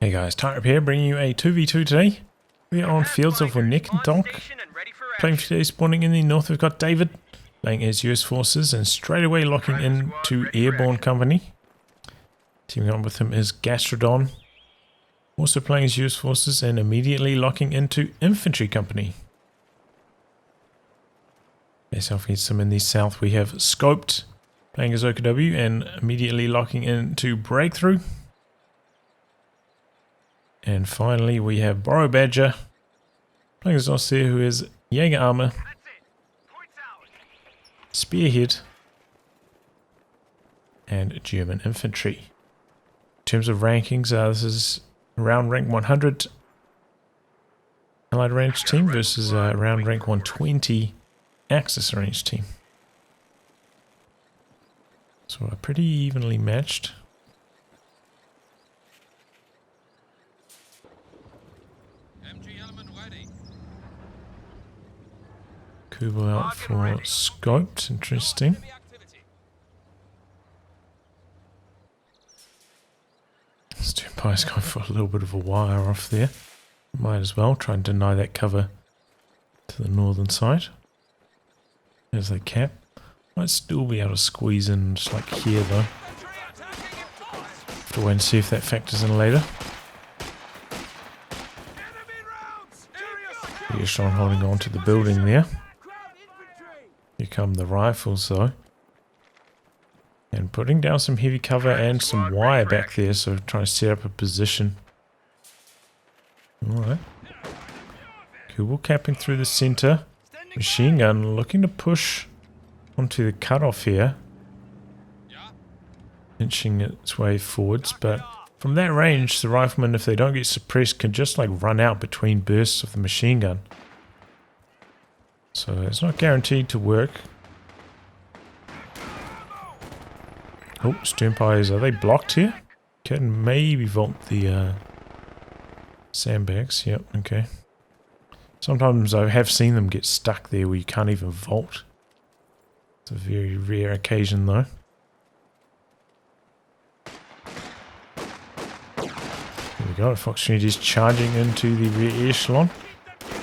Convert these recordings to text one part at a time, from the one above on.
Hey guys, Tyrup here, bringing you a 2v2 today. We are on fields of Winnekendonk. Playing for today, spawning in the north, we've got David, playing as US Forces, and straight away locking into Airborne company. Teaming up with him is Gastrodon, also playing as US Forces, and immediately locking into Infantry company. Myself against him in the south, we have Scoped, playing as OKW, and immediately locking into Breakthrough. And finally, we have Borobadger, playing as Ostheer, who is Jaeger Armor, Spearhead, and German Infantry. In terms of rankings, this is around rank 100 Allied Range team versus around rank 120 Axis Range team. So we're pretty evenly matched. Kubo out for Scoped, interesting. Stumpy's going for a little bit of a wire off there. Might as well try and deny that cover to the northern side. There's the cap. Might still be able to squeeze in just like here though. Have to wait and see if that factors in later. Echelon holding on to the building there. Here come the rifles though. And putting down some heavy cover and some wire back there, so trying to set up a position. Alright. Kubo capping through the center. Machine gun looking to push onto the cutoff here. Inching its way forwards, but from that range, the riflemen, if they don't get suppressed, can just like run out between bursts of the machine gun. So it's not guaranteed to work. Oh, Stumpy's, are they blocked here? Can maybe vault the sandbags. Yep, okay. Sometimes I have seen them get stuck there where you can't even vault. It's a very rare occasion though. There we go, Fox Trinity's charging into the rear echelon.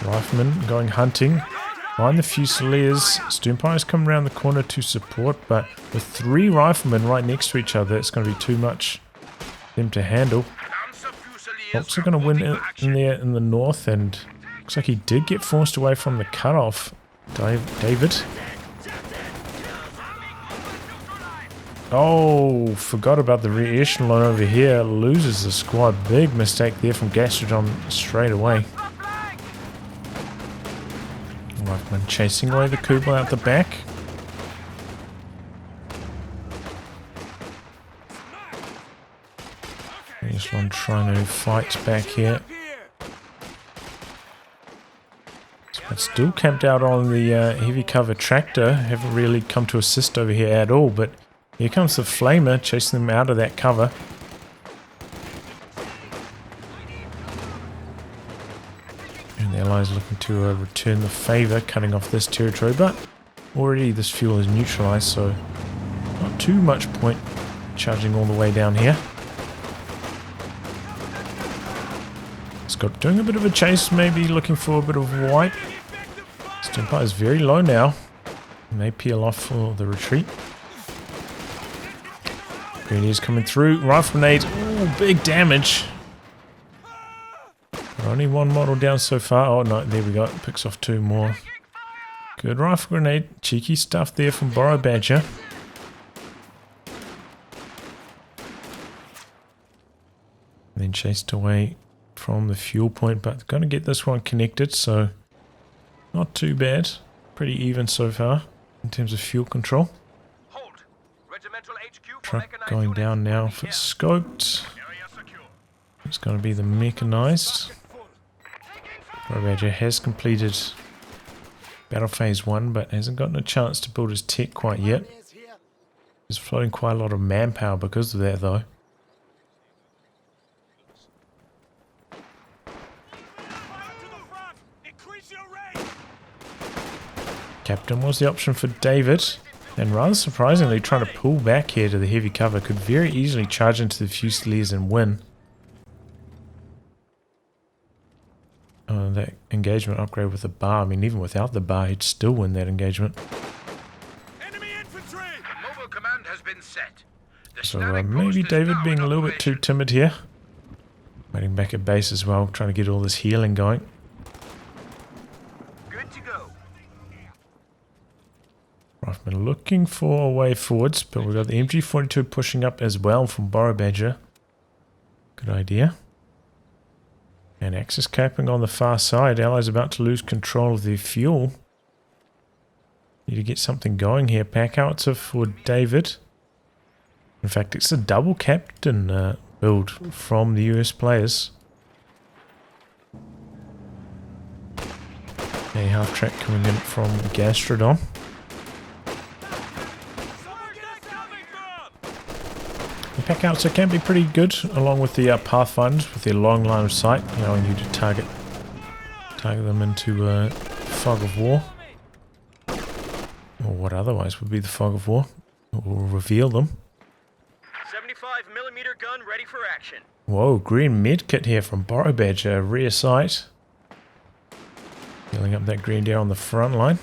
Riflemen going hunting. Behind the Fusiliers, Stumpy's come around the corner to support, but with 3 riflemen right next to each other, it's going to be too much for them to handle. Fox are going to win in there in the north, and looks like he did get forced away from the cutoff. David. Oh, forgot about the rear echelon over here. Loses the squad. Big mistake there from Gastrodon straight away. Rifleman chasing away the Kubo out the back. Echelon trying to fight back here. But still camped out on the heavy cover tractor. Haven't really come to assist over here at all, but here comes the flamer chasing them out of that cover. And the allies looking to return the favour, cutting off this territory, but already this fuel is neutralised, so not too much point charging all the way down here. Scott doing a bit of a chase, maybe looking for a bit of wipe. Stumpy is very low now. May peel off for the retreat. Grenadiers coming through. Rifle grenade. Ooh, big damage. Only 1 model down so far. Oh no, there we go. Picks off 2 more. Good rifle grenade. Cheeky stuff there from Borobadger. Then chased away from the fuel point, but going to get this one connected, so not too bad. Pretty even so far in terms of fuel control. Truck going down now for Scoped. It's going to be the mechanized. Borobadger has completed battle phase 1, but hasn't gotten a chance to build his tech quite yet. He's floating quite a lot of manpower because of that though. Captain was the option for David, and rather surprisingly trying to pull back here to the heavy cover. Could very easily charge into the Fusiliers and win. that engagement upgrade with the bar. I mean, even without the bar, he'd still win that engagement. Enemy infantry! Mobile command has been set. So maybe David being a little bit too timid here. Waiting back at base as well, trying to get all this healing going. Good to go. Rifleman looking for a way forwards, but we've got the MG42 pushing up as well from borobadger. Good idea. And Axis capping on the far side. Allies about to lose control of their fuel. Need to get something going here. Pack howitzer for David. In fact, it's a double captain build from the US players. A half track coming in from Gastrodon. The pack howitzer can be pretty good, along with the Pathfinders with their long line of sight, allowing you to target them into fog of war, or what otherwise would be the fog of war, or reveal them. 75mm gun ready for action. Whoa, green medkit here from borobadger, rear sight. Healing up that green deer on the front line.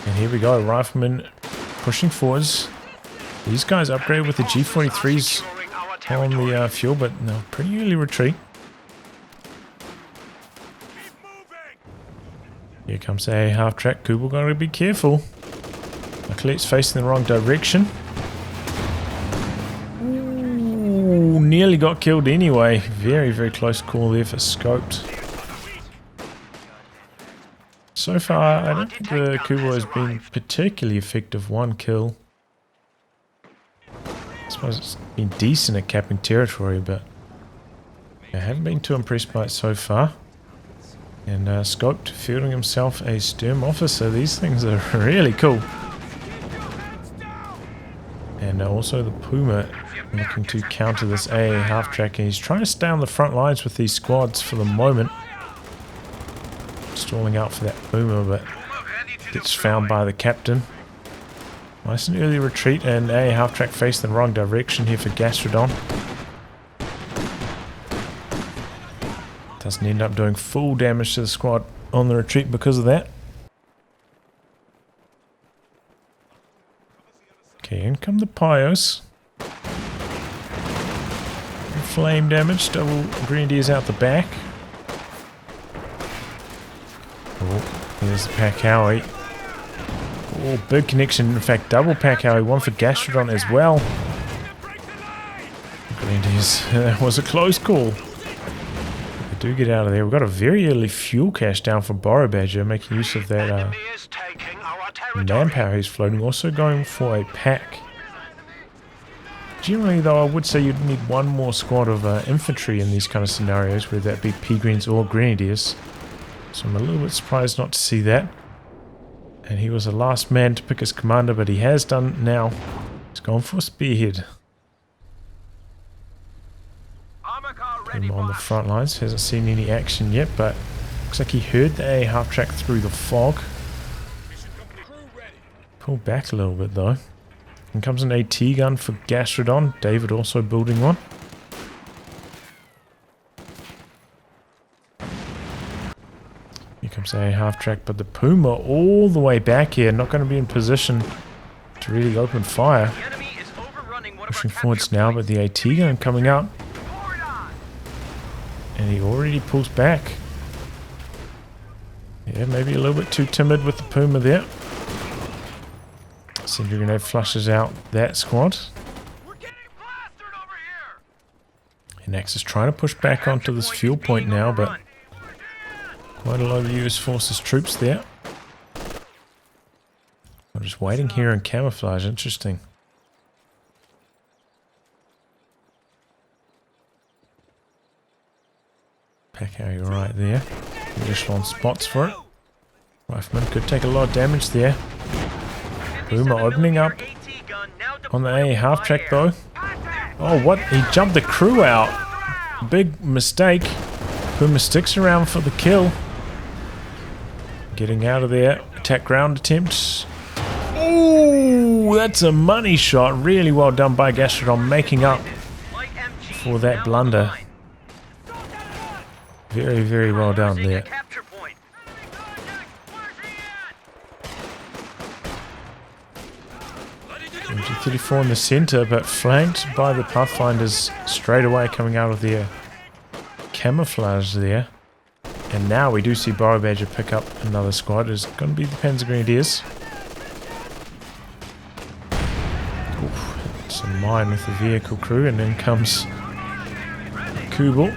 And here we go, riflemen pushing forwards. These guys upgraded with the G43s on the fuel, but no, pretty early retreat. Here comes a half track. Kubel got to be careful. Luckily it's facing the wrong direction. Ooh, nearly got killed anyway. Very, very close call there for scoped. So far, I don't think the Kubel has been particularly effective. One kill. I suppose it's been decent at capping territory, but I haven't been too impressed by it so far. And scoped fielding himself a Sturm officer. These things are really cool. And also the Puma looking to counter this AA half track, and he's trying to stay on the front lines with these squads for the moment. Stalling out for that Puma, but gets found by the captain. Nice and early retreat, and AA half track facing the wrong direction here for Gastrodon. Doesn't end up doing full damage to the squad on the retreat because of that. Okay, in come the Pios. Flame damage, double grenadiers out the back. Oh, there's the Pack Howie. Oh, big connection. In fact, double Pack Howie, one for Gastrodon as well. Grenadiers, that was a close call. Do get out of there. We've got a very early fuel cache down for borobadger, making use of that manpower he's floating. Also going for a pack. Generally though, I would say you'd need one more squad of infantry in these kind of scenarios, whether that be P-Greens or Grenadiers. So I'm a little bit surprised not to see that. And he was the last man to pick his commander, but he has done now. He's gone for Spearhead. Him on the front lines, hasn't seen any action yet, but looks like he heard the A half track through the fog. Pull back a little bit though. And comes an AT gun for Gastrodon. David also building one. Here comes A half track, but the Puma all the way back here, not going to be in position to really open fire. Pushing forwards now, but the AT gun coming up. And he already pulls back. Yeah, maybe a little bit too timid with the Puma there. Sentry grenade flushes out that squad. And Axe is trying to push back onto this fuel point now, but quite a lot of US Forces troops there. I'm just waiting here in camouflage. Interesting. Pack area right there. Additional spots for it. Rifleman could take a lot of damage there. Puma opening up on the A half track though. Oh, what? He jumped the crew out. Big mistake. Puma sticks around for the kill. Getting out of there. Attack ground attempts. Oh, that's a money shot. Really well done by Gastrodon, making up for that blunder. Very, very well done there. MG34 in the center, but flanked by the Pathfinders straight away coming out of their camouflage there. And now we do see Borobadger pick up another squad. It's going to be the Panzer Grenadiers. It's a mine with the vehicle crew, and then comes Kubel.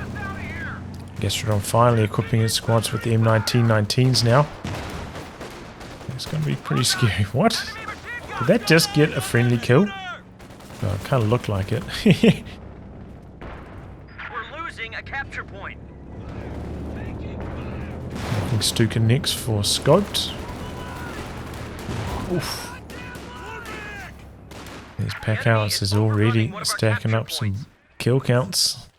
Gastrodon finally equipping his squads with the M1919s now. It's going to be pretty scary. What? Did that just get a friendly kill? Oh, it kind of looked like it. We're losing a capture point. Looking Stuka next for scoped. Oof. These pack outs is already stacking up some kill counts.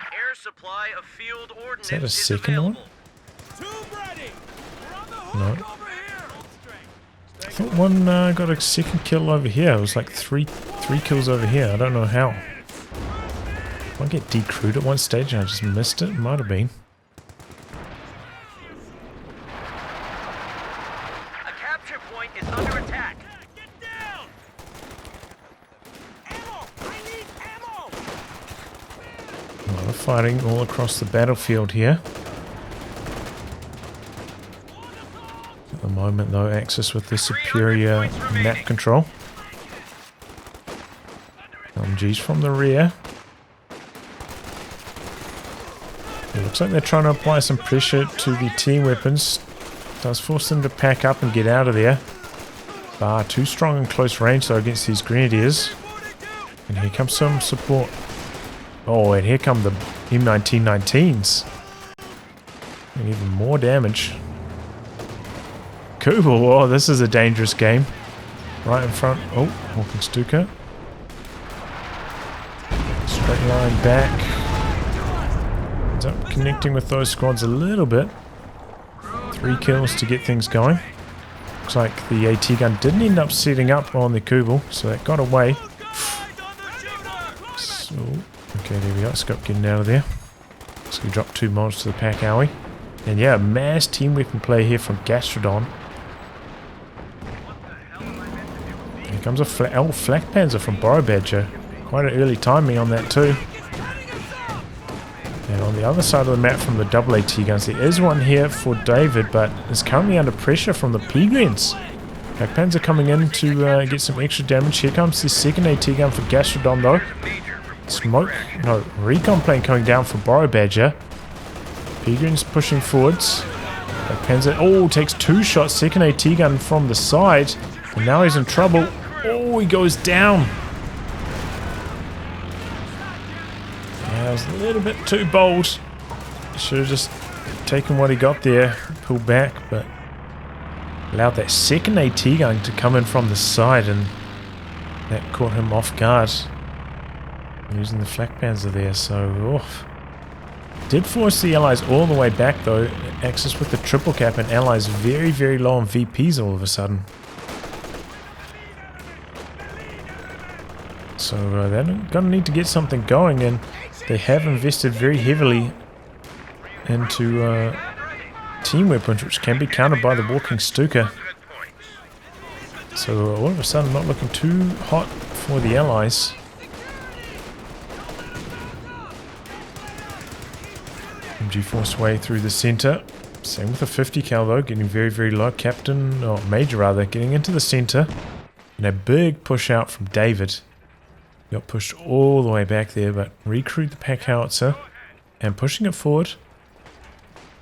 Air supply of field ordnance Is that a second one? No. I thought one got a second kill over here. It was like three kills over here. I don't know how. Did I get decrewed at one stage and I just missed it? Might have been. A capture point is under attack. Get down! Ammo! I need ammo! A lot of fighting all across the battlefield here. At the moment though, Axis with the superior map control. LMGs from the rear. It looks like they're trying to apply some pressure to the team weapons. Does force them to pack up and get out of there. Bar too strong in close range though against these Grenadiers. And here comes some support. Oh, and here come the M1919s. And even more damage. Kubel, oh, this is a dangerous game. Right in front. Oh, walking Stuka. Straight line back. Ends up connecting with those squads a little bit. 3 kills to get things going. Looks like the AT gun didn't end up setting up on the Kubel, so that got away. So, okay, there we go. Scope getting out of there. So we drop 2 mods to the pack alley. And yeah, mass team weapon play here from Gastrodon. Here comes a flak panzer from Borobadger. Quite an early timing on that too. And on the other side of the map from the double AT guns, there is one here for David, but is currently under pressure from the P-Grens. Flak panzer coming in to get some extra damage. Here comes the second AT gun for Gastrodon though. Recon plane coming down for Borobadger. P-Grens pushing forwards. Flak panzer, oh, takes 2 shots. Second AT gun from the side. And now he's in trouble. Oh, he goes down. Yeah, that was a little bit too bold. Should have just taken what he got there, pulled back, but allowed that second AT gun to come in from the side, and that caught him off guard. Losing the flak panzer there, so did force the Allies all the way back though. Axis with the triple cap, and Allies very, very low on VPs all of a sudden. So they're going to need to get something going, and they have invested very heavily into team weapons, which can be countered by the walking Stuka. So all of a sudden not looking too hot for the Allies. MG forced way through the center. Same with the 50 cal though, getting very, very low. Captain, or Major rather, getting into the center. And a big push out from David. Got pushed all the way back there, but recruit the pack howitzer and pushing it forward.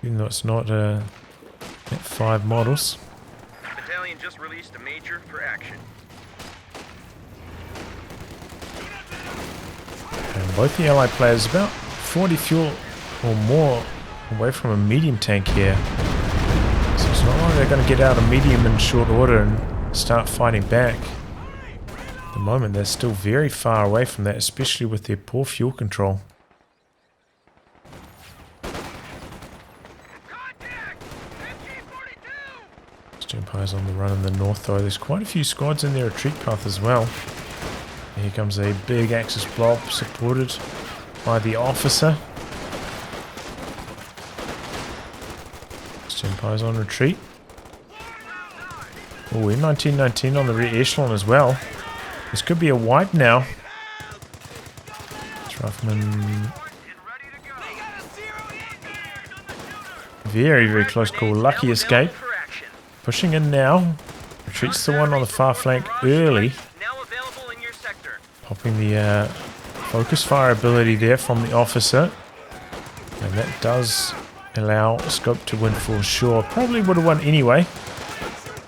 Even though it's not at 5 models. Battalion just released a major for action. And both the Allied players about 40 fuel or more away from a medium tank here. So it's not like they're going to get out of medium in short order and start fighting back. At the moment they're still very far away from that, especially with their poor fuel control. Empire's on the run in the north though. There's quite a few squads in their retreat path as well. And here comes a big Axis blob supported by the officer. Stumpire's on retreat. Oh, we're 1919 on the rear echelon as well. This could be a wipe now. Rifleman. Very, very close call. Lucky escape. Pushing in now. Retreats the one on the far flank early. Popping the focus fire ability there from the officer. And that does allow Scope to win for sure. Probably would have won anyway.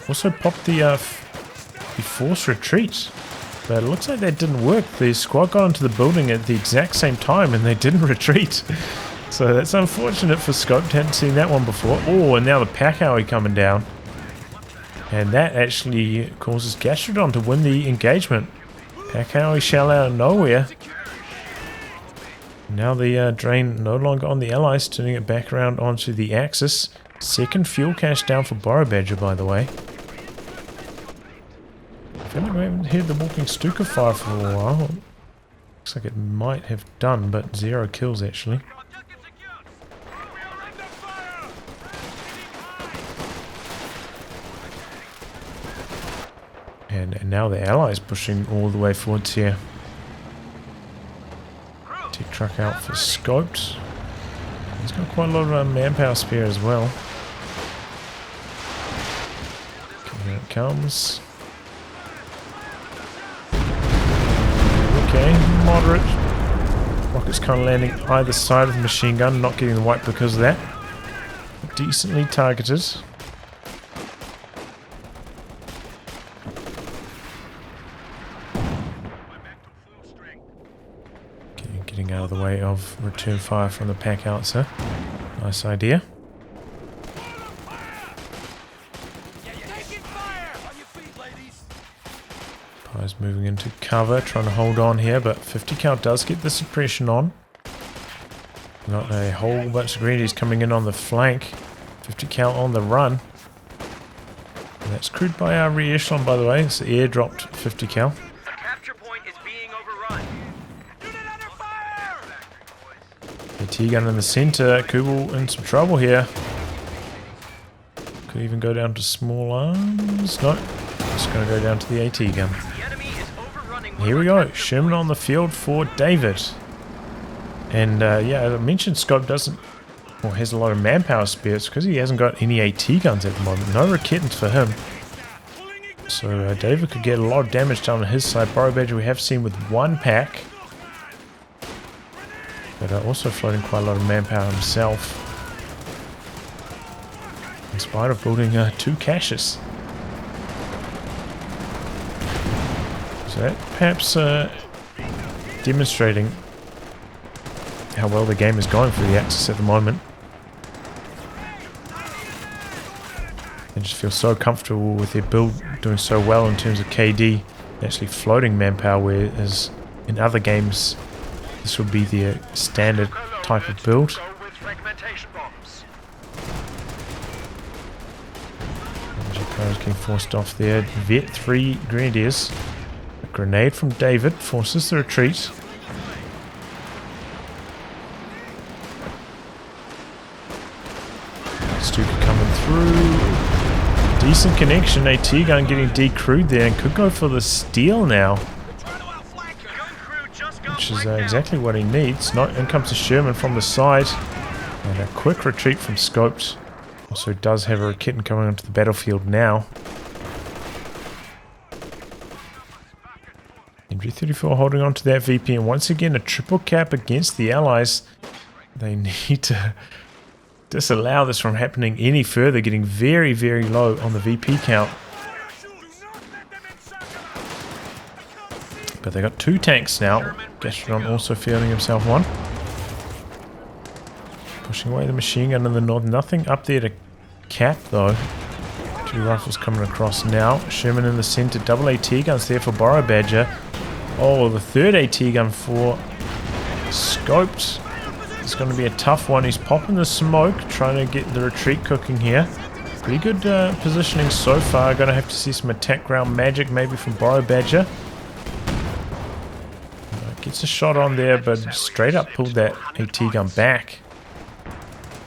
Also popped the forced retreat. But it looks like that didn't work. The squad got into the building at the exact same time and they didn't retreat. So that's unfortunate for Scope. Hadn't seen that one before. Oh, and now the pack howie coming down. And that actually causes Gastrodon to win the engagement. Pack howie shell out of nowhere. Now the drain no longer on the allies, turning it back around onto the Axis. Second fuel cache down for borobadger, by the way. I feel like we haven't heard the walking Stuka fire for a while. Looks like it might have done, but 0 kills actually. And now the allies pushing all the way forwards here. Tech truck out for Scoped. He's got quite a lot of manpower spare as well. Okay, here it comes. Okay, moderate. Rockets kind of landing either side of the machine gun, not getting the wipe because of that. Decently targeted. Okay, getting out of the way of return fire from the pack outser. Nice idea. Pies moving into cover, trying to hold on here, but 50 cal does get the suppression on. Got a whole bunch of greenies coming in on the flank. 50 cal on the run. And that's crewed by our rear echelon, by the way. It's airdropped 50 cal. The capture point is being overrun. AT gun in the center. Kubel in some trouble here. Could even go down to small arms. No, just going to go down to the AT gun. Here we go, Sherman on the field for David. And yeah, as I mentioned, Scope doesn't, or has a lot of manpower spares because he hasn't got any AT guns at the moment. No Raketans for him. So David could get a lot of damage done on his side. borobadger we have seen with one pack. But also floating quite a lot of manpower himself. In spite of building 2 caches. So that perhaps demonstrating how well the game is going for the Axis at the moment. They just feel so comfortable with their build doing so well in terms of KD, actually floating manpower, whereas in other games this would be their standard type of build. Is getting forced off there. Vet 3 Grenadiers. A grenade from David forces the retreat. Stuka coming through. Decent connection. AT gun getting decrewed there and could go for the steal now. Which is exactly what he needs. No, in comes the Sherman from the side. And a quick retreat from Scoped. Also does have a Raketan coming onto the battlefield now. MG34 holding on to that VP, and once again a triple cap against the allies. They need to disallow this from happening any further, getting very, very low on the VP count. But they got 2 tanks now. Gastrodon also fielding himself one. Pushing away the machine gun in the north. Nothing up there to cap though. 2 rifles coming across now. Sherman in the center. Double AT guns there for borobadger. Oh, the 3rd AT gun for Scoped. It's going to be a tough one. He's popping the smoke, trying to get the retreat cooking here. Pretty good positioning so far. Going to have to see some attack ground magic maybe from borobadger. Gets a shot on there, but straight up pulled that AT gun back.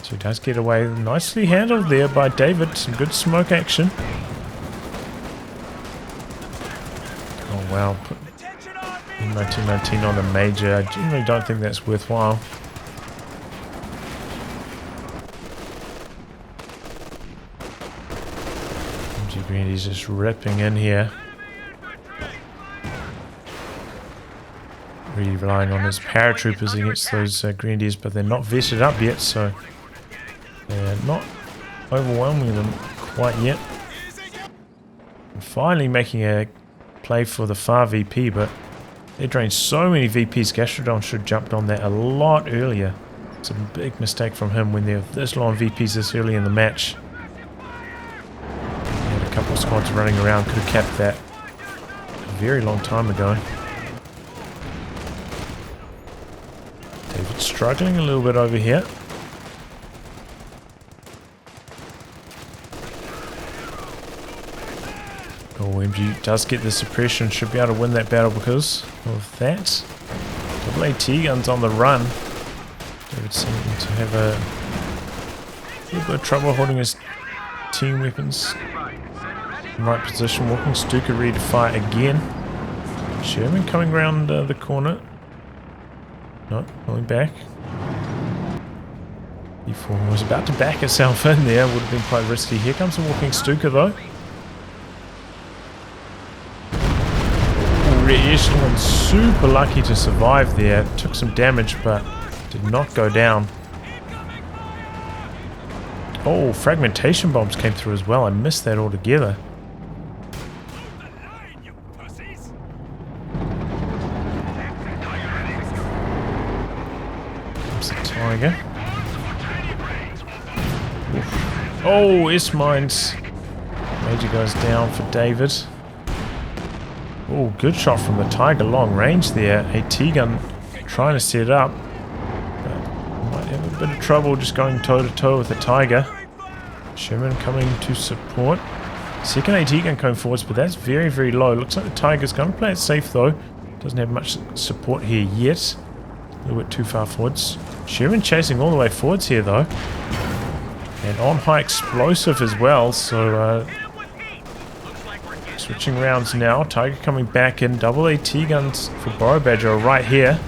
So he does get away. Nicely handled there by David. Some good smoke action. Oh wow. Put 1919 on a major. I generally don't think that's worthwhile. MG Grandy's just ripping in here. Really relying on his paratroopers against those Grenadiers, but they're not vetted up yet, so they're not overwhelming them quite yet. And finally making a play for the far VP, but they drained so many VPs. Gastrodon should have jumped on that a lot earlier. It's a big mistake from him when they're this low on VPs this early in the match. He had a couple of squads running around, could have capped that a very long time ago. David struggling a little bit over here. Oh, MG does get the suppression, should be able to win that battle because of that. Double AT guns on the run. David seeming to have a little bit of trouble holding his team weapons in right position. Walking Stuka ready to fire again. Sherman coming around the corner. No, going back. E4 was about to back itself in there, would have been quite risky. Here comes the walking Stuka though. Echelon super lucky to survive there. Took some damage but did not go down. Oh, fragmentation bombs came through as well. I missed that altogether. Comes the Tiger. Oof. Oh, S-mines. Major goes down for David. Oh, good shot from the Tiger, long range there. AT gun trying to set it up. But might have a bit of trouble just going toe to toe with the Tiger. Sherman coming to support. Second AT gun coming forwards, but that's very, very low. Looks like the Tiger's going to play it safe though. Doesn't have much support here yet. A little bit too far forwards. Sherman chasing all the way forwards here though. And on high explosive as well, so switching rounds now. Tiger coming back in. Double AT guns for borobadger are right here.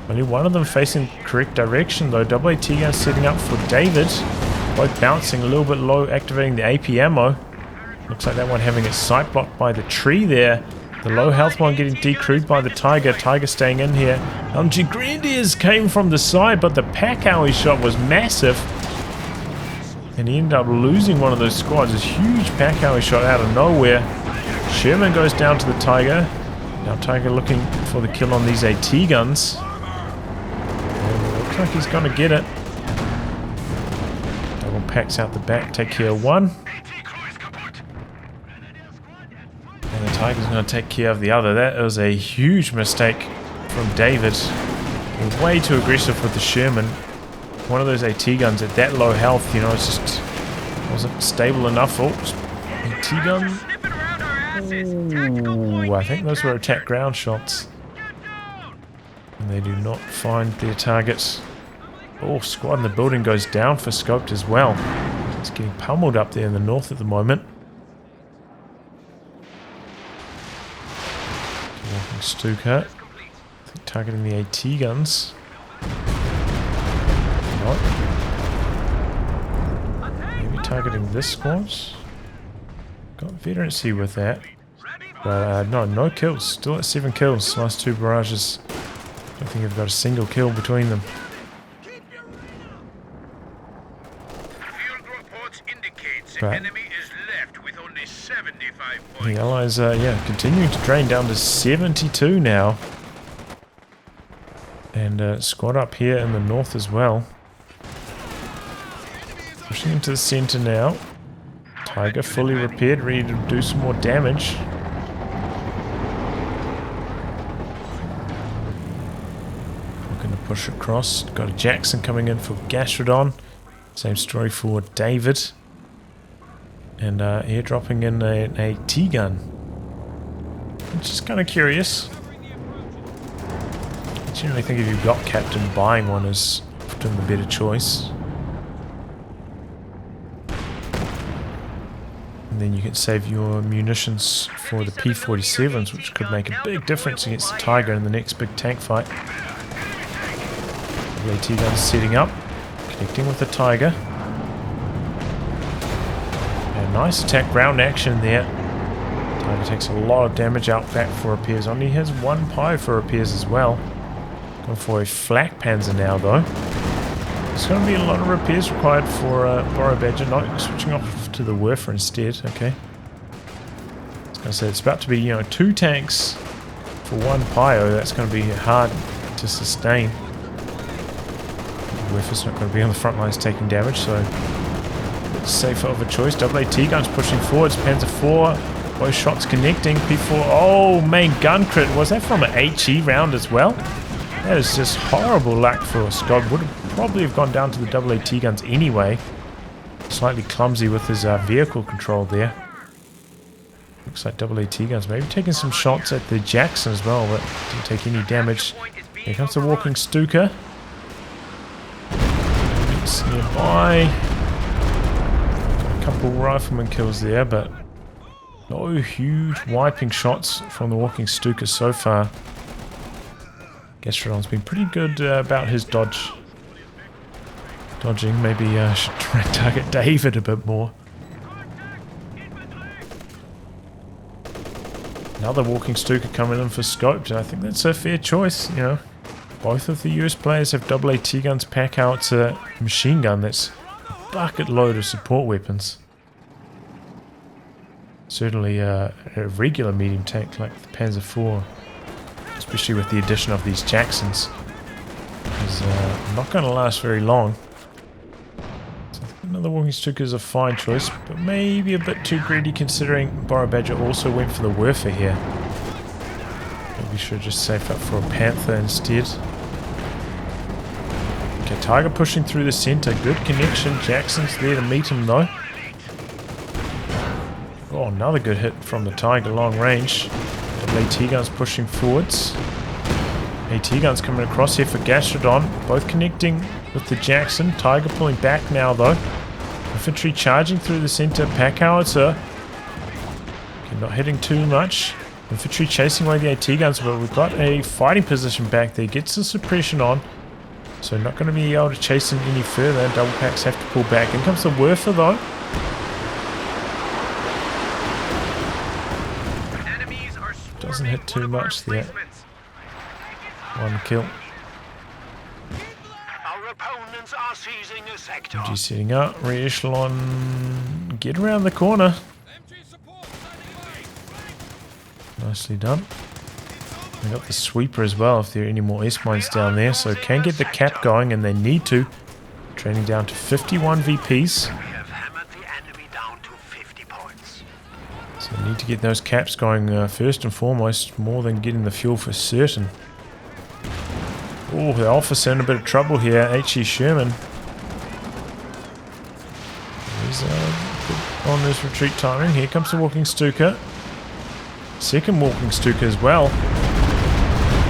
Only one of them facing correct direction though. Double AT guns setting up for David. Both bouncing a little bit low, activating the AP ammo. Looks like that one having its sight blocked by the tree there. The low health one getting decrewed by the Tiger. Tiger staying in here. MG Grenadiers came from the side, but the Pacow he shot was massive. And he ended up losing one of those squads. A huge Pacow he shot out of nowhere. Sherman goes down to the Tiger. Now Tiger looking for the kill on these AT guns. And looks like he's going to get it. Double packs out the back, take care of one. And the Tiger's going to take care of the other. That was a huge mistake from David. Way too aggressive with the Sherman. One of those AT guns at that low health, you know, it just wasn't stable enough. Oh, AT gun. Ooh, I think those were attack ground shots. And they do not find their targets. Oh, squad in the building goes down for scoped as well. It's getting pummeled up there in the north at the moment. Walking Stuka. I think targeting the AT guns. Not. Maybe targeting this squad. Got veterancy with that. But no kills. Still at 7 kills. Last 2 barrages. Don't think they've got a single kill between them. But the Allies are continuing to drain down to 72 now. And squad up here in the north as well. Pushing into the center now. Tiger fully repaired, ready to do some more damage. Looking to push across. Got a Jackson coming in for Gastrodon. Same story for David. And here dropping in an AT gun. I'm just kind of curious. I generally think if you've got Captain, buying one is often the better choice. And then you can save your munitions for the P-47s, which could make a big difference against the Tiger in the next big tank fight. The AT gun's setting up, connecting with the Tiger. And nice attack ground action there. Tiger takes a lot of damage out back for repairs. Only has one pie for repairs as well. Going for a flak panzer now though. There's going to be a lot of repairs required for borobadger, not switching off to the Werfer instead. Okay. I was going to say it's about to be, 2 tanks for 1 Pio. That's going to be hard to sustain. The Werfer's not going to be on the front lines taking damage, so it's safer of a choice. AAT guns pushing forwards. Panzer 4, both shots connecting. P4, oh, main gun crit. Was that from an HE round as well? That is just horrible luck for Scott. Would have probably have gone down to the AAT guns anyway. Slightly clumsy with his vehicle control there. Looks like AAT guns maybe taking some shots at the Jackson as well, but didn't take any damage. Here comes the walking Stuka. It's nearby. Got a couple rifleman kills there, but no huge wiping shots from the walking Stuka so far. Gastrodon's been pretty good about his dodging. Maybe I should try and target David a bit more. Another walking Stuka coming in for scoped, and I think that's a fair choice. Both of the US players have AAT guns, pack out a machine gun that's a bucket load of support weapons. Certainly a regular medium tank like the Panzer IV. Especially with the addition of these Jacksons, is not going to last very long. So I think another walking Stuka is a fine choice, but maybe a bit too greedy considering borobadger also went for the Werfer here. Maybe we should just save up for a Panther instead. Okay, Tiger pushing through the center, good connection. Jackson's there to meet him though. Oh, another good hit from the Tiger, long range. AT guns pushing forwards. AT guns coming across here for Gastrodon. Both connecting with the Jackson. Tiger pulling back now though. Infantry charging through the center. Pack howitzer. Okay, not hitting too much. Infantry chasing away the AT guns, but we've got a fighting position back there. Gets the suppression on. So not going to be able to chase him any further. Double packs have to pull back. In comes the Werfer though. Doesn't hit too much there. 1 kill. MG setting up. Re-echelon. Get around the corner. Nicely done. We got the sweeper as well if there are any more S-mines down there. So can get the cap going, and they need to. Training down to 51 VPs. So we need to get those caps going first and foremost, more than getting the fuel for certain. Oh, the Alpha's in a bit of trouble here. H.E. Sherman. He's on his retreat timing. Here comes the walking Stuka. Second walking Stuka as well.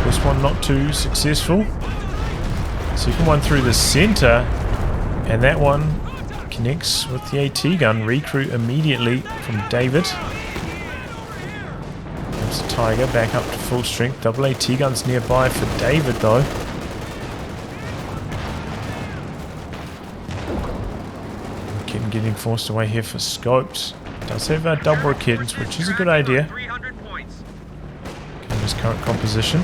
This one not too successful. Second one through the center. And that one connects with the AT gun. Recruit immediately from David. Comes the Tiger back up to full strength. Double AT guns nearby for David though. Kitten getting forced away here for scopes. Does have double kittens, which is a good idea. Okay, his current composition.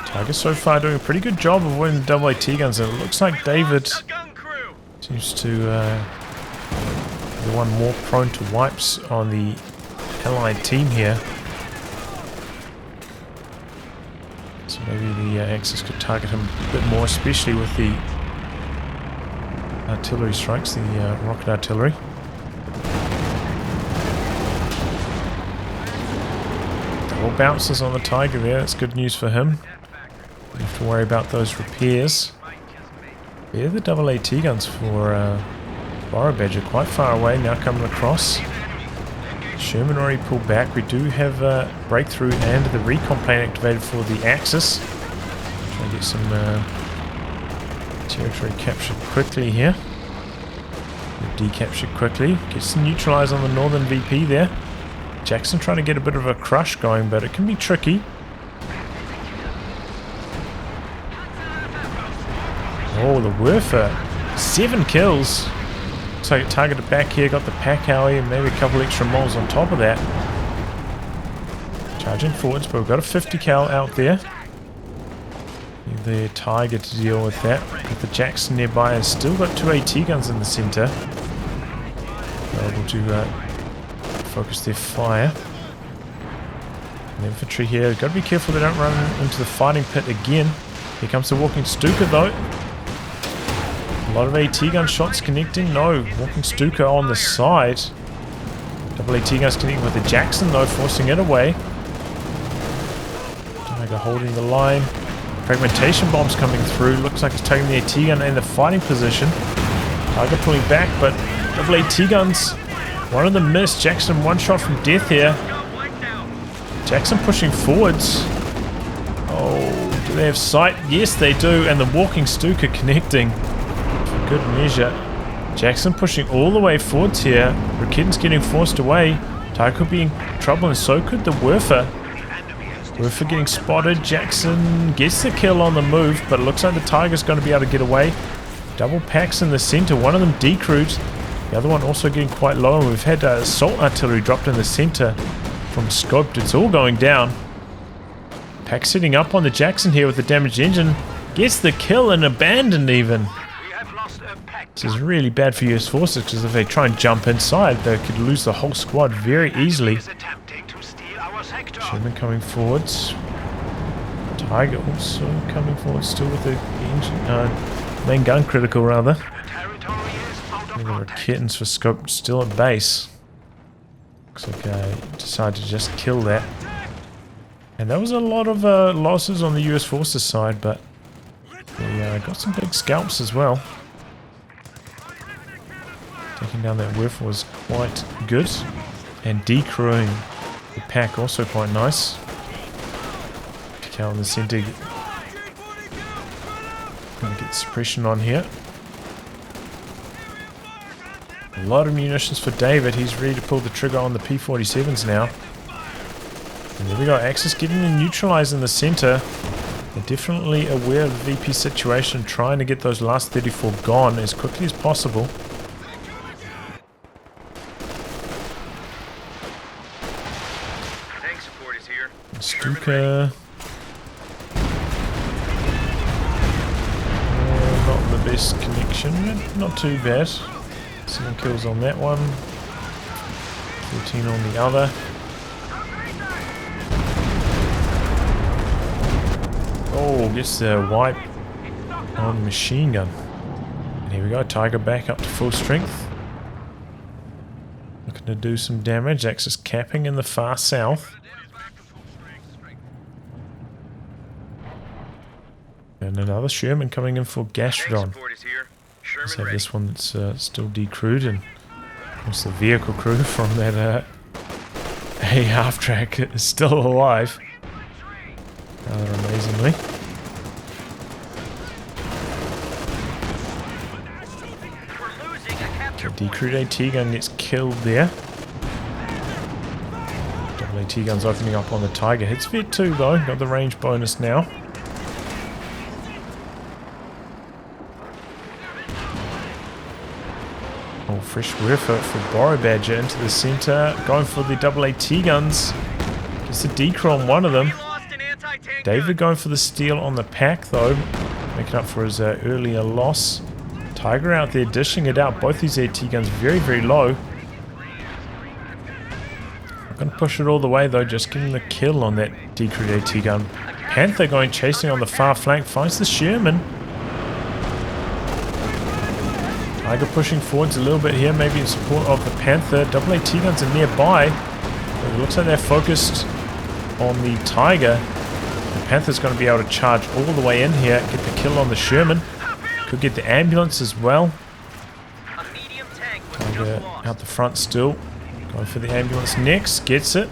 Tiger so far doing a pretty good job of winning the double AT guns, and it looks like David seems to be the one more prone to wipes on the allied team here. So maybe the Axis could target him a bit more, especially with the artillery strikes, the rocket artillery. Double bounces on the Tiger there, that's good news for him. Don't have to worry about those repairs. They're the double AT guns for borobadger, quite far away, now coming across. Sherman already pulled back. We do have a breakthrough and the recon plane activated for the Axis. Try and get some territory captured quickly here. The Decaptured quickly. Gets neutralized on the northern VP there. Jackson trying to get a bit of a crush going, but it can be tricky. Oh, the Werfer. 7 kills. Looks like it targeted back here. Got the pack alley and maybe a couple extra moles on top of that. Charging forwards, but we've got a 50 cal out there. Need the Tiger to deal with that. Got the Jackson nearby and still got 2 AT guns in the center. They're able to focus their fire. And infantry here, got to be careful they don't run into the fighting pit again. Here comes the walking Stuka though. A lot of AT gun shots connecting. No, walking Stuka on the side. Double AT guns connecting with the Jackson though, forcing it away. Tiger holding the line. Fragmentation bombs coming through. Looks like it's taking the AT gun in the fighting position. Tiger pulling back, but double AT guns. One of them missed. Jackson one shot from death here. Jackson pushing forwards. Oh, do they have sight? Yes, they do. And the walking Stuka connecting. For good measure. Jackson pushing all the way forwards here. Winnekendon's getting forced away. Tiger could be in trouble, and so could the Werfer. Werfer getting spotted. Jackson gets the kill on the move, but it looks like the Tiger's going to be able to get away. Double packs in the center. One of them decrewed. The other one also getting quite low, and we've had assault artillery dropped in the center from scoped. It's all going down. Pack sitting up on the Jackson here with the damaged engine. Gets the kill and abandoned even. This is really bad for US forces, because if they try and jump inside, they could lose the whole squad very easily. Sherman coming forwards. Tiger also coming forward, still with the engine, main gun critical rather. The kittens for scope still at base. Looks like I decided to just kill that. And that was a lot of losses on the US forces side, but we got some big scalps as well. Taking down that whiff was quite good. And decrewing the pack also quite nice. Cal in the center. Gonna get suppression on here. A lot of munitions for David. He's ready to pull the trigger on the P-47s now. And there we go. Axis getting them neutralized in the center. They're definitely aware of the VP situation, trying to get those last 34 gone as quickly as possible. Stuka. Not the best connection. Not too bad. 7 kills on that one. 14 on the other. Oh, gets the wipe on the machine gun. And here we go. Tiger back up to full strength. Looking to do some damage. Axis capping in the far south. And another Sherman coming in for Gastrodon. Let's have this one that's still decrewed, and of course the vehicle crew from that half track is still alive. Rather amazingly. The decrewed AT gun gets killed there. Double AT gun's opening up on the Tiger. Hits Vet 2 though, got the range bonus now. Oh, fresh Werfer for borobadger into the center. Going for the double AT guns. Gets a decrew on one of them. David going for the steal on the pack though. Making up for his earlier loss. Tiger out there dishing it out. Both these AT guns very, very low. Not going to push it all the way though. Just getting the kill on that decrewed AT gun. Panther going chasing on the far flank. Finds the Sherman. Tiger pushing forwards a little bit here, maybe in support of the Panther. Double AT guns are nearby. But it looks like they're focused on the Tiger. The Panther's going to be able to charge all the way in here, get the kill on the Sherman. Could get the ambulance as well. Tiger out the front still. Going for the ambulance next, gets it.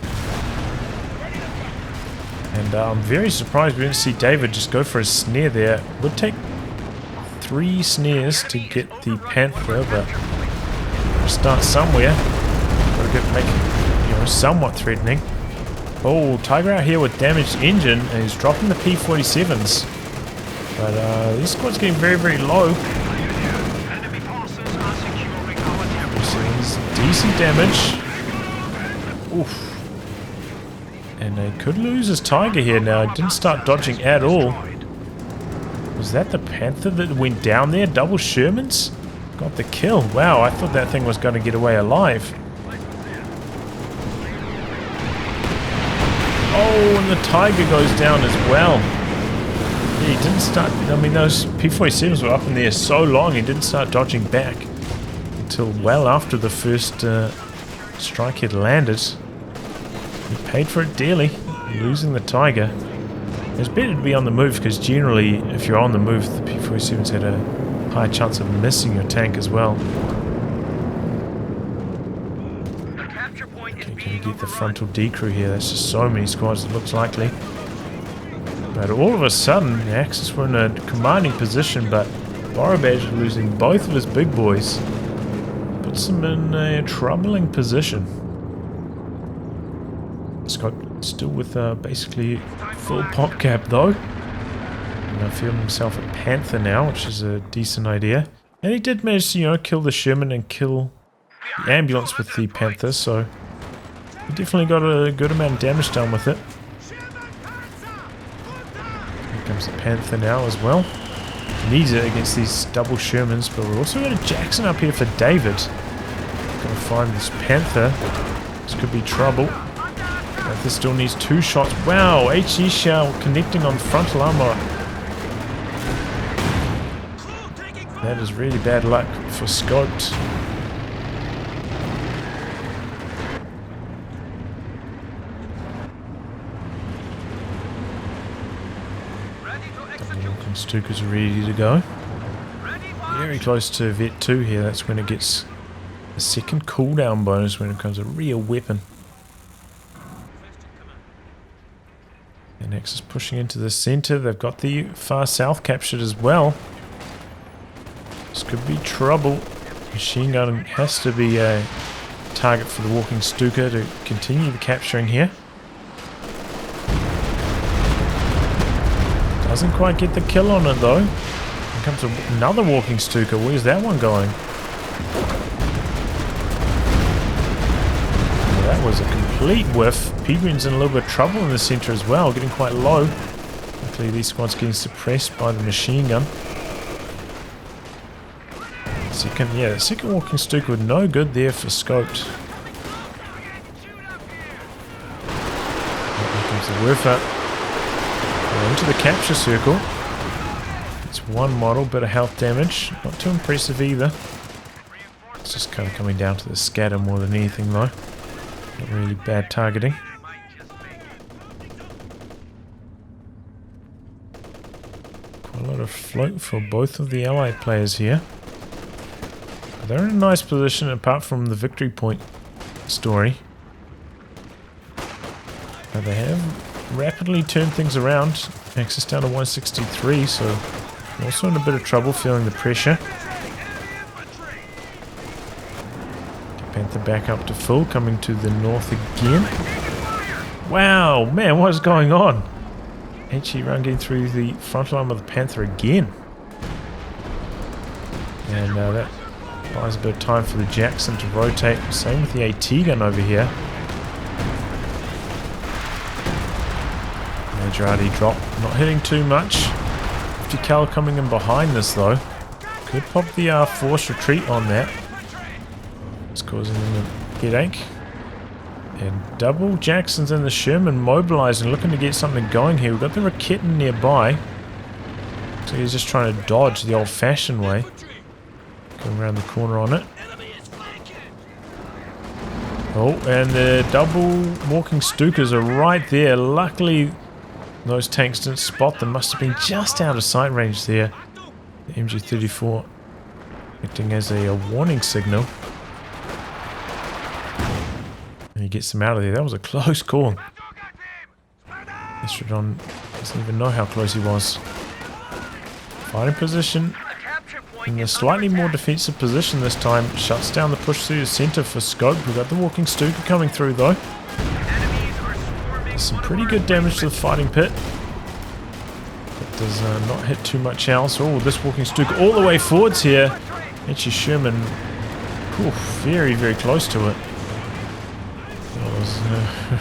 And I'm very surprised we didn't see David just go for a snare there. It would take 3 snares to get the Panther, but Start somewhere. Gotta make it, you know, somewhat threatening. Oh, Tiger out here with damaged engine, and he's dropping the P-47s. But this squad's getting very, very low. Enemy forces are securing our territory. Decent damage. Oof. And they could lose his Tiger here now. It didn't start dodging at all. Was that the Panther that went down there? Double Shermans? Got the kill. Wow, I thought that thing was going to get away alive. Oh, and the Tiger goes down as well. Yeah, he didn't start... I mean, those P-47s were up in there so long, he didn't start dodging back until well after the first strike had landed. He paid for it dearly, losing the Tiger. It's better to be on the move, because generally, if you're on the move, the P-47s had a high chance of missing your tank as well. Can you get the frontal decrew here? There's just so many squads, it looks likely. But all of a sudden, the Axis were in a commanding position, but borobadger losing both of his big boys puts them in a troubling position. Scott still with basically full pop cap though. And feeling himself a Panther now, which is a decent idea. And he did manage to, you know, kill the Sherman and kill the ambulance with the Panther, so he definitely got a good amount of damage done with it. Here comes the Panther now as well. Needs it against these double Shermans, but we've also got a Jackson up here for David. Gotta find this Panther. This could be trouble. Panther still needs 2 shots. Wow, HE shell connecting on frontal armor. That is really bad luck for Scott. Stuka's ready to go. Very close to Vet 2 here. That's when it gets a second cooldown bonus when it becomes a real weapon. The Nexus pushing into the center. They've got the far south captured as well. This could be trouble. Machine gun has to be a target for the walking Stuka to continue the capturing here. Doesn't quite get the kill on it though. Here comes another walking Stuka. Where's that one going? Well, that was a complete whiff. Pigrin's in a little bit of trouble in the center as well, getting quite low. Luckily these squads getting suppressed by the machine gun. The second walking Stuka with no good there for Scoped. Here comes the Werfer. Into the capture circle. It's one model, bit of health damage. Not too impressive either. It's just kind of coming down to the scatter more than anything though. Not really bad targeting. Quite a lot of float for both of the allied players here. But they're in a nice position apart from the victory point story. But they have rapidly turned things around. Axis down to 163, so also in a bit of trouble feeling the pressure. Panther back up to full, coming to the north again. Wow, man, what is going on? HE run getting through the frontal arm of the Panther again. And that buys a bit of time for the Jackson to rotate. Same with the AT gun over here. Majority drop, not hitting too much. 50 cal coming in behind this though. Could pop the force retreat on that. It's causing them a headache. And double Jacksons and the Sherman mobilizing, looking to get something going here. We've got the Raketen nearby. So he's just trying to dodge the old-fashioned way. Going around the corner on it. Oh, and the double walking Stukas are right there. Luckily, those tanks didn't spot them. Must have been just out of sight range there. The MG-34 acting as a warning signal. And he gets them out of there. That was a close call. Gastrodon doesn't even know how close he was. Fighting position. in a slightly more defensive position this time. Shuts down the push through the center for Scope. We've got the walking Stuka coming through though. Some pretty good damage to the fighting pit. It does not hit too much else. Oh, this walking Stuka all the way forwards here. Actually, Sherman, very, very close to it. That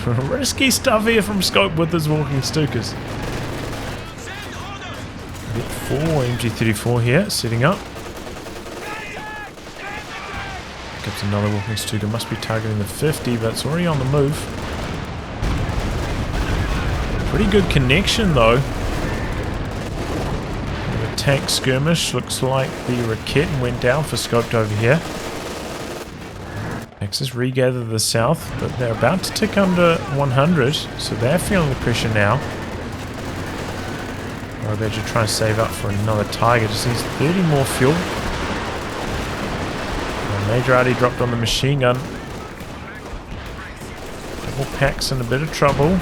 was risky stuff here from Scope with his walking Stukas. Get 4 MG34 here, setting up. Gets another walking Stuka, must be targeting the 50, but it's already on the move. Pretty good connection though. The tank skirmish, looks like the Raketen went down for Scoped over here. Axis regather the south, but they're about to tick under 100, so they're feeling the pressure now. Borobadger trying to save up for another Tiger, just needs 30 more fuel. Major Arty dropped on the machine gun. Double packs in a bit of trouble.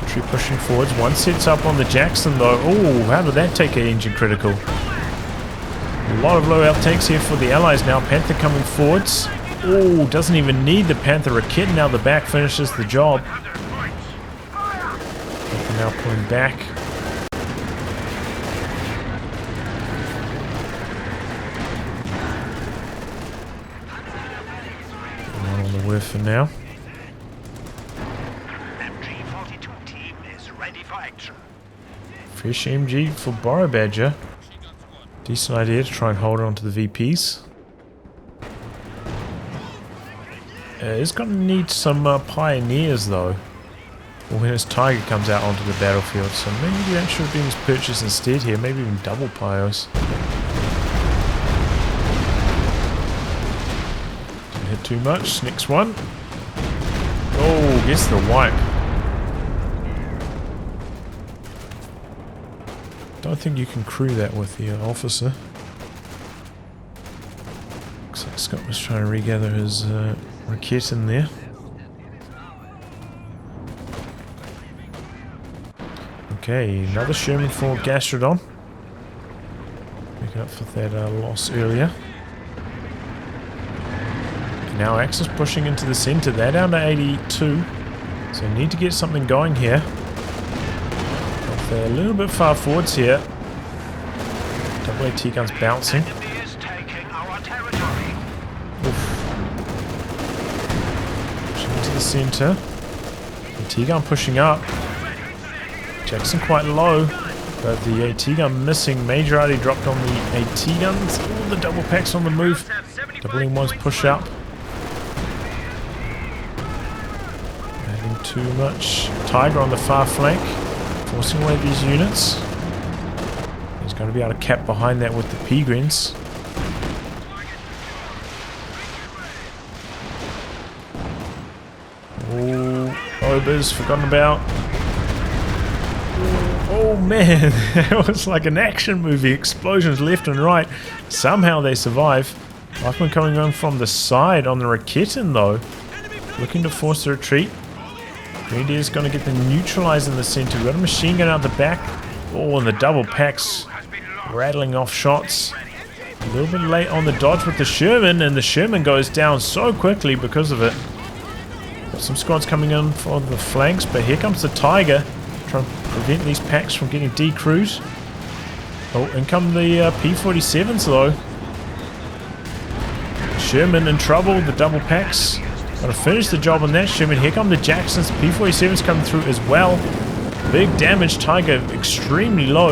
Infantry pushing forwards. One sets up on the Jackson though. Oh, how did that take an engine critical? A lot of low out tanks here for the Allies now. Panther coming forwards. Oh, doesn't even need the Panther. Raketen now the back finishes the job. Panther now pulling back. For now. MG42 team is ready for action. Fresh MG for Borobadger. Decent idea to try and hold on to the VPs. It's going to need some pioneers though. When his Tiger comes out onto the battlefield, so maybe that should have been his purchase instead here. Maybe even double pios. Hit too much. Next one. Oh, gets the wipe. Don't think you can crew that with the officer. Looks like Scott was trying to regather his Raketen there. Okay, another Sherman for Gastrodon. Making up for that loss earlier. Now Axis pushing into the center. They're down to 82. So need to get something going here. But they're a little bit far forwards here. Double AT guns bouncing. Oof. Pushing into the center. AT gun pushing up. Jackson quite low. But the AT gun missing. Major Arty dropped on the AT guns. All the double packs on the move. Double M1s push up. Too much. Tiger on the far flank, forcing away these units. He's going to be able to cap behind that with the Peagrins. Oh, Obers forgotten about. Oh man, that was like an action movie. Explosions left and right. Somehow they survive. Lifeman coming on from the side on the Raketen though, looking to force the retreat. Grenadier is going to get the neutralized in the center. We've got a machine gun out the back. Oh, and the double packs rattling off shots. A little bit late on the dodge with the Sherman, and the Sherman goes down so quickly because of it. Got some squads coming in for the flanks, but here comes the Tiger, trying to prevent these packs from getting decrewed. Oh, in come the P-47s though. Sherman in trouble, the double packs. Got to finish the job on that Sherman. Here come the Jacksons. P-47's coming through as well. Big damage. Tiger extremely low.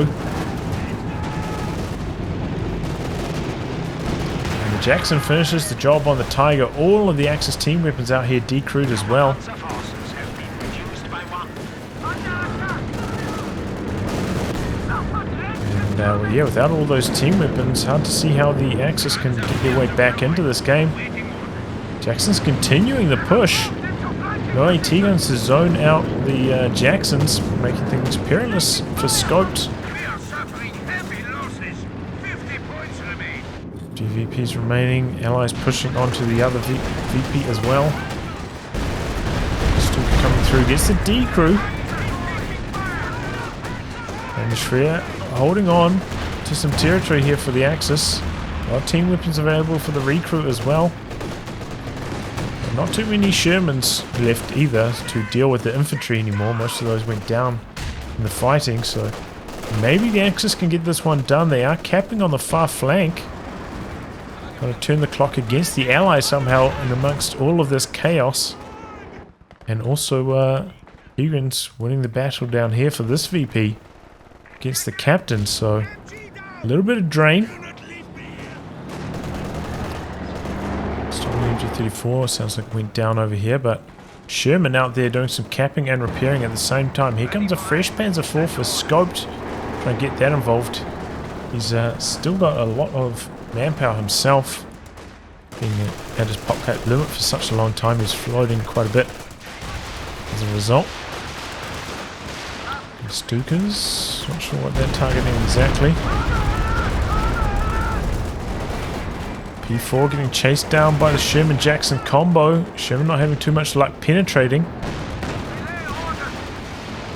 And the Jackson finishes the job on the Tiger. All of the Axis team weapons out here decrewed as well. And yeah, without all those team weapons, hard to see how the Axis can get their way back into this game. Jackson's continuing the push. No AT guns to zone out the Jacksons, making things perilous for Scoped. 2 VPs remaining. Allies pushing onto the other VP as well. Still coming through. Gets the D crew. And the Shreya holding on. into some territory here for the Axis. A lot of team weapons available for the recruit as well. And not too many Shermans left either to deal with the infantry anymore. Most of those went down in the fighting, so maybe the Axis can get this one done. They are capping on the far flank. Got to turn the clock against the Allies somehow and amongst all of this chaos. And also Egan's winning the battle down here for this VP against the captain, so a little bit of drain. Stolen MG34 sounds like went down over here, but Sherman out there doing some capping and repairing at the same time. Here comes a fresh Panzer IV for scoped, trying to get that involved. He's still got a lot of manpower himself, being at his pop cap limit for such a long time. He's floating quite a bit as a result. And Stukas, not sure what they're targeting exactly. P4 getting chased down by the Sherman-Jackson combo. Sherman not having too much luck penetrating.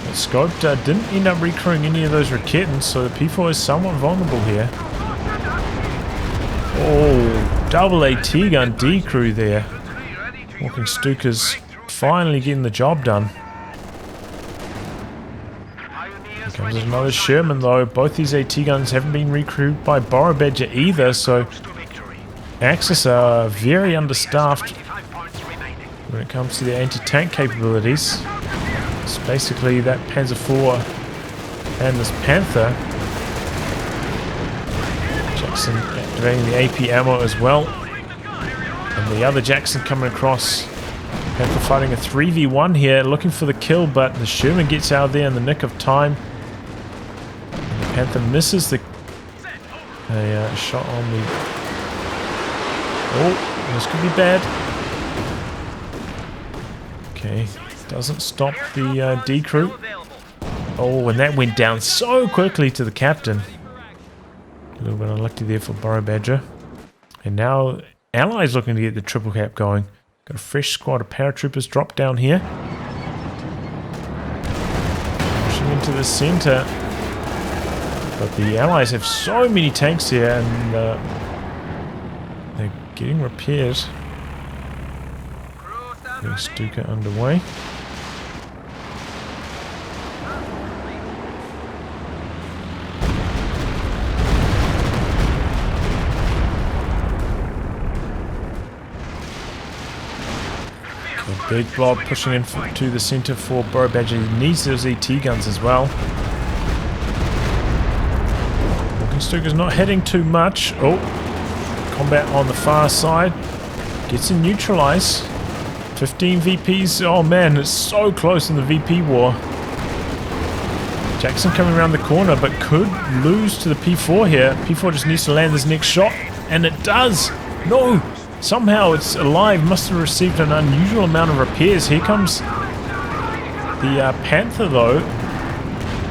But Scoped didn't end up recrewing any of those Raketans, so the P4 is somewhat vulnerable here. Oh, double AT gun decrew there. Walking Stukas finally getting the job done. Here comes another Sherman though. Both these AT guns haven't been recruited by borobadger either, so Axis are very understaffed when it comes to their anti-tank capabilities. It's basically that Panzer IV and this Panther. Jackson activating the AP ammo as well. And the other Jackson coming across. Panther fighting a 3v1 here, looking for the kill, but the Sherman gets out there in the nick of time. And the Panther misses the shot on the... Oh, this could be bad. Okay, doesn't stop the decrew. Oh, and that went down so quickly to the captain. A little bit unlucky there for borobadger. And now Allies looking to get the triple cap going. Got a fresh squad of paratroopers dropped down here. Pushing into the center. But the Allies have so many tanks here and they're getting repaired. Getting Stuka underway. Big blob pushing in to the center for borobadger. He needs those ET guns as well. Walking Stuka's not hitting too much. Oh, combat on the far side. Gets in neutralize. 15 VPs. Oh man, it's so close in the VP war. Jackson coming around the corner, but could lose to the P4 here. P4 just needs to land this next shot, and it does. No! Somehow it's alive, must have received an unusual amount of repairs. Here comes the Panther though.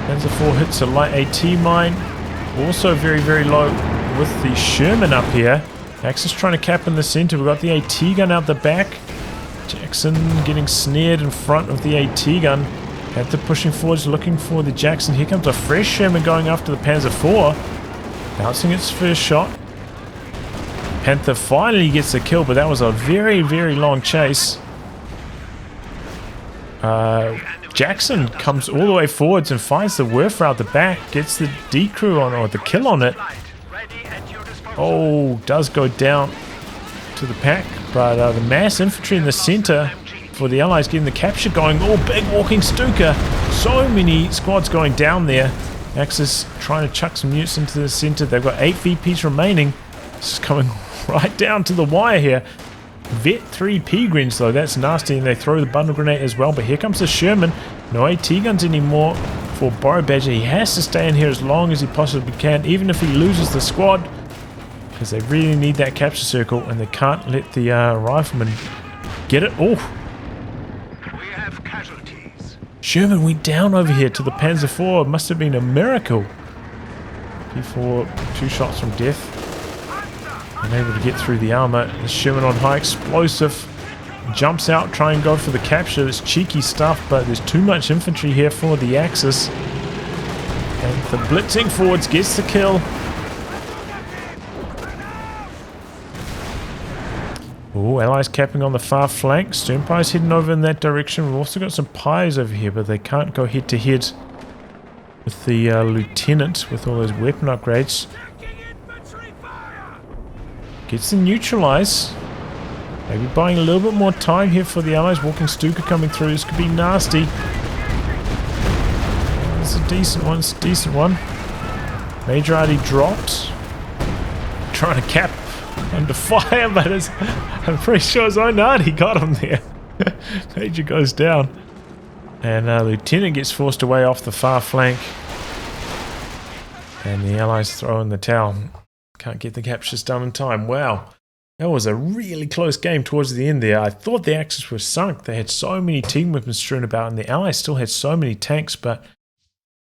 Panzer IV hits a light AT mine. Also very, very low with the Sherman up here. Axis trying to cap in the center. We've got the AT gun out the back. Jackson getting snared in front of the AT gun. Panther pushing forwards looking for the Jackson. Here comes a fresh Sherman going after the Panzer IV. Bouncing its first shot. Panther finally gets the kill, but that was a very, very long chase. Jackson comes all the way forwards and finds the Werfer out the back, gets the decrew on, or the kill on it. Oh, does go down to the pack, but the mass infantry in the center for the Allies getting the capture going. Oh, big walking Stuka. So many squads going down there. Axis trying to chuck some units into the center. They've got 8 VPs remaining. This is coming right down to the wire here. Vet 3 Peregrines though, that's nasty, and they throw the bundle grenade as well. But here comes the Sherman. No AT guns anymore for borobadger. He has to stay in here as long as he possibly can, even if he loses the squad, because they really need that capture circle, and they can't let the rifleman get it. Oh, We have casualties. Sherman went down over here to the Panzer IV. It must have been a miracle. P4 2 shots from death. Unable to get through the armor. The Sherman on high explosive. Jumps out, try and go for the capture. It's cheeky stuff, but there's too much infantry here for the Axis. And the blitzing forwards gets the kill. Oh, Allies capping on the far flank. Sternpies heading over in that direction. We've also got some pies over here, but they can't go head to head with the lieutenant with all those weapon upgrades. Gets the neutralize. Maybe buying a little bit more time here for the Allies. Walking Stuka coming through. This could be nasty. It's a decent one. It's a decent one. Major already dropped. Trying to cap under fire, but I'm pretty sure his own arty got him there. Major goes down. And Lieutenant gets forced away off the far flank. And the Allies throw in the towel. Can't get the captures done in time. Wow. That was a really close game towards the end there. I thought the Axis were sunk. They had so many team weapons strewn about, and the Allies still had so many tanks, but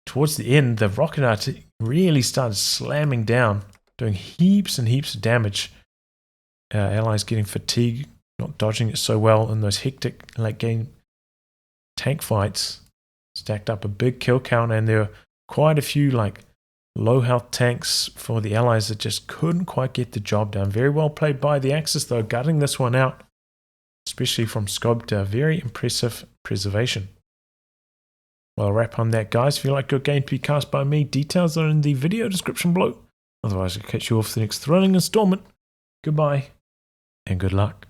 towards the end, the rocket artillery really started slamming down, doing heaps and heaps of damage. Allies getting fatigued, not dodging it so well in those hectic late game tank fights. Stacked up a big kill count, and there were quite a few low health tanks for the Allies that just couldn't quite get the job done. Very well played by the Axis though, gutting this one out, especially from Skobta. Very impressive preservation. Well, I'll wrap on that, guys. If you like your game to be cast by me, details are in the video description below. Otherwise, I'll catch you off for the next thrilling installment. Goodbye, and good luck.